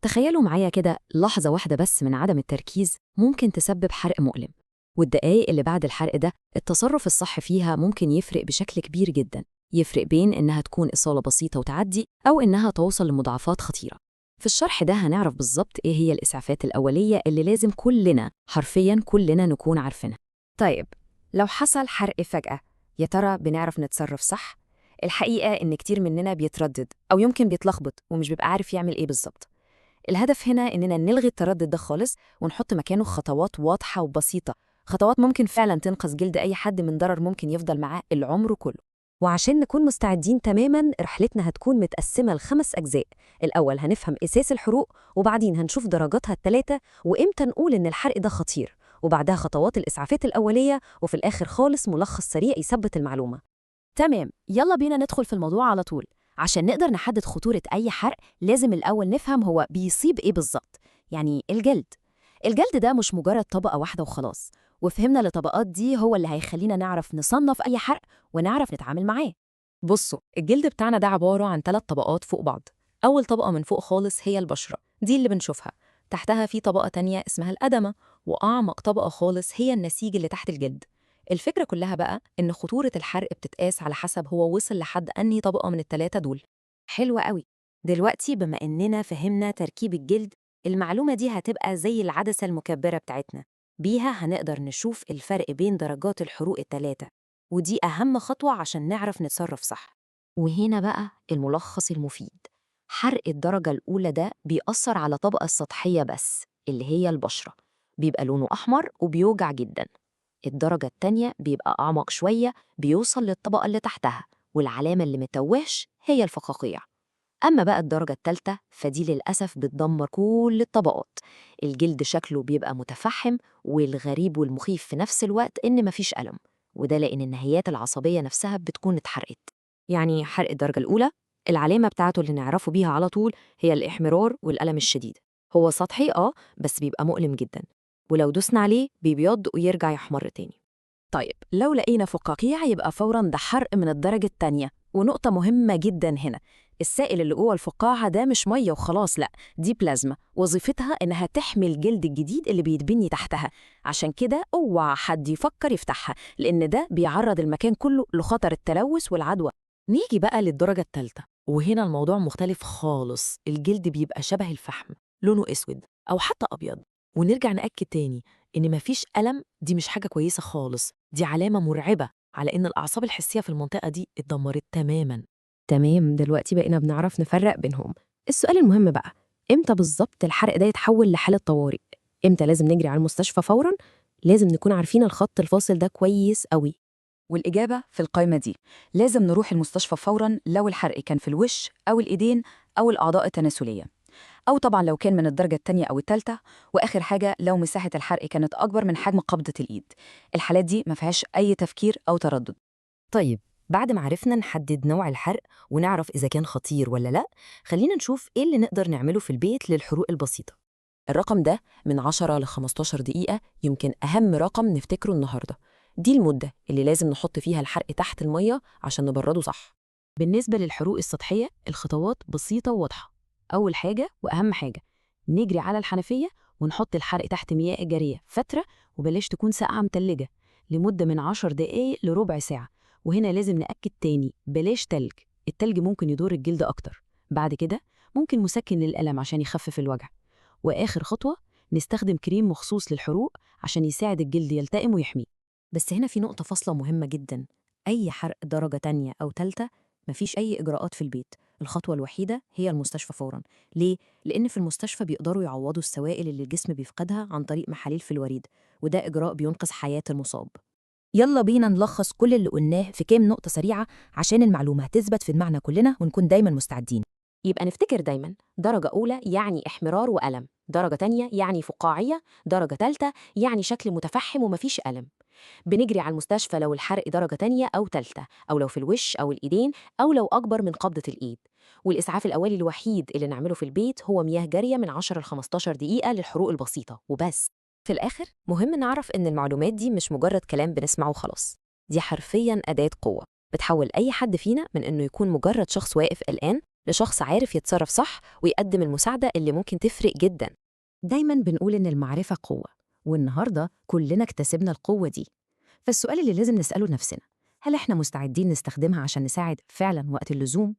تخيلوا معايا كده لحظة واحدة بس من عدم التركيز ممكن تسبب حرق مؤلم، والدقايق اللي بعد الحرق ده التصرف الصح فيها ممكن يفرق بشكل كبير جدا. يفرق بين إنها تكون إصابة بسيطة وتعدي أو إنها توصل لمضاعفات خطيرة. في الشرح ده هنعرف بالظبط إيه هي الإسعافات الأولية اللي لازم كلنا، حرفياً كلنا، نكون عارفينها. طيب، لو حصل حرق فجأة، يا ترى بنعرف نتصرف صح؟ الحقيقة إن كتير مننا بيتردد أو يمكن بيتلخبط ومش بيبقى عارف يعمل إيه بالظبط. الهدف هنا إننا نلغي التردد ده خالص ونحط مكانه خطوات واضحة وبسيطة، خطوات ممكن فعلا تنقذ جلد أي حد من ضرر ممكن يفضل معاه العمر كله. وعشان نكون مستعدين تماماً، رحلتنا هتكون متقسمة ل5 أجزاء. الأول هنفهم أساس الحروق، وبعدين هنشوف درجاتها ال3 وإمتى نقول إن الحرق ده خطير، وبعدها خطوات الإسعافات الأولية، وفي الآخر خالص ملخص سريع يثبت المعلومة. تمام، يلا بينا ندخل في الموضوع على طول. عشان نقدر نحدد خطورة أي حرق لازم الأول نفهم هو بيصيب إيه بالظبط. يعني الجلد ده مش مجرد طبقة واحدة وخلاص، وفهمنا الطبقات دي هو اللي هيخلينا نعرف نصنف أي حرق ونعرف نتعامل معاه. بصوا، الجلد بتاعنا ده عبارة عن 3 طبقات فوق بعض. أول طبقة من فوق خالص هي البشرة، دي اللي بنشوفها. تحتها في طبقة تانية اسمها الأدمة، وأعمق طبقة خالص هي النسيج اللي تحت الجلد. الفكرة كلها بقى إن خطورة الحرق بتتقاس على حسب هو وصل لحد أنهي طبقة من ال3 دول. حلوة قوي. دلوقتي بما إننا فهمنا تركيب الجلد، المعلومة دي هتبقى زي العدسة المكبرة بتاعتنا. بيها هنقدر نشوف الفرق بين درجات الحروق ال3، ودي أهم خطوة عشان نعرف نتصرف صح. وهنا بقى الملخص المفيد. حرق الدرجة الأولى ده بيأثر على الطبقة السطحية بس، اللي هي البشرة، بيبقى لونه أحمر وبيوجع جدا. الدرجة التانية بيبقى أعمق شوية، بيوصل للطبقة اللي تحتها، والعلامة اللي متوهش هي الفقاقيع. أما بقى الدرجة التالتة فدي للأسف بتدمر كل الطبقات. الجلد شكله بيبقى متفحم، والغريب والمخيف في نفس الوقت إن مفيش ألم، وده لأن النهايات العصبية نفسها بتكون اتحرقت. يعني حرق الدرجة الأولى العلامة بتاعته اللي نعرفه بيها على طول هي الإحمرار والألم الشديد. هو سطحي بس بيبقى مؤلم جدا، ولو دوسنا عليه بيبيض ويرجع يحمر تاني. طيب، لو لقينا فقاقيع يبقى فوراً ده حرق من الدرجة التانية. ونقطة مهمة جداً هنا، السائل اللي جوه الفقاعة ده مش مية وخلاص، لأ، دي بلازما، وظيفتها إنها تحمي الجلد الجديد اللي بيتبني تحتها. عشان كده اوعى حد يفكر يفتحها، لأن ده بيعرض المكان كله لخطر التلوث والعدوى. نيجي بقى للدرجة الثالثة، وهنا الموضوع مختلف خالص. الجلد بيبقى شبه الفحم، لونه أسود أو حتى أبيض. ونرجع نأكد تاني إن مفيش ألم، دي مش حاجة كويسة خالص، دي علامة مرعبة على إن الأعصاب الحسية في المنطقة دي اتدمرت تماماً. تمام، دلوقتي بقينا بنعرف نفرق بينهم. السؤال المهم بقى، إمتى بالظبط الحرق ده يتحول لحالة طوارئ؟ إمتى لازم نجري على المستشفى فوراً؟ لازم نكون عارفين الخط الفاصل ده كويس قوي. والإجابة في القائمة دي. لازم نروح المستشفى فوراً لو الحرق كان في الوش أو الإيدين أو الأعضاء التناسلية، أو طبعاً لو كان من الدرجة التانية أو التالتة، وآخر حاجة لو مساحة الحرق كانت أكبر من حجم قبضة الإيد. الحالات دي ما فيهاش أي تفكير أو تردد. طيب، بعد ما عرفنا نحدد نوع الحرق ونعرف إذا كان خطير ولا لأ، خلينا نشوف إيه اللي نقدر نعمله في البيت للحروق البسيطة. الرقم ده من 10 ل 15 دقيقة يمكن أهم رقم نفتكره النهاردة. دي المدة اللي لازم نحط فيها الحرق تحت المية عشان نبرده صح. بالنسبة للحروق السطحية الخطوات بسيطة وواضحة. أول حاجة وأهم حاجة، نجري على الحنفية ونحط الحرق تحت مياه جارية فترة، وبلاش تكون ساقعة متلجة، لمدة من 10 دقايق لربع ساعة. وهنا لازم نأكد تاني، بلاش تلج، التلج ممكن يضر الجلد أكتر. بعد كده ممكن مسكن للألم عشان يخفف الوجع. وآخر خطوة، نستخدم كريم مخصوص للحروق عشان يساعد الجلد يلتئم ويحميه. بس هنا في نقطة فاصلة مهمة جدا، أي حرق درجة تانية أو تالتة مفيش أي إجراءات في البيت، الخطوة الوحيدة هي المستشفى فوراً. ليه؟ لأن في المستشفى بيقدروا يعوضوا السوائل اللي الجسم بيفقدها عن طريق محاليل في الوريد، وده إجراء بينقذ حياة المصاب. يلا بينا نلخص كل اللي قلناه في كام نقطة سريعة عشان المعلومة هتثبت في دماغنا كلنا ونكون دايما مستعدين. يبقى نفتكر دايما، درجة أولى يعني إحمرار وألم، درجة تانية يعني فقاعية، درجة تالتة يعني شكل متفحم ومفيش ألم. بنجري على المستشفى لو الحرق درجة تانية أو تالتة، أو لو في الوش أو الإيدين، أو لو أكبر من قبضة الإيد. والإسعاف الأولي الوحيد اللي نعمله في البيت هو مياه جارية من 10 ل 15 دقيقة للحروق البسيطة وبس. في الآخر مهم نعرف إن المعلومات دي مش مجرد كلام بنسمعه خلاص، دي حرفياً أداة قوة بتحول أي حد فينا من إنه يكون مجرد شخص واقف قلقان لشخص عارف يتصرف صح ويقدم المساعدة اللي ممكن تفرق جدا. دايما بنقول إن المعرفة قوة، والنهاردة كلنا اكتسبنا القوة دي. فالسؤال اللي لازم نسأله نفسنا، هل إحنا مستعدين نستخدمها عشان نساعد فعلا وقت اللزوم؟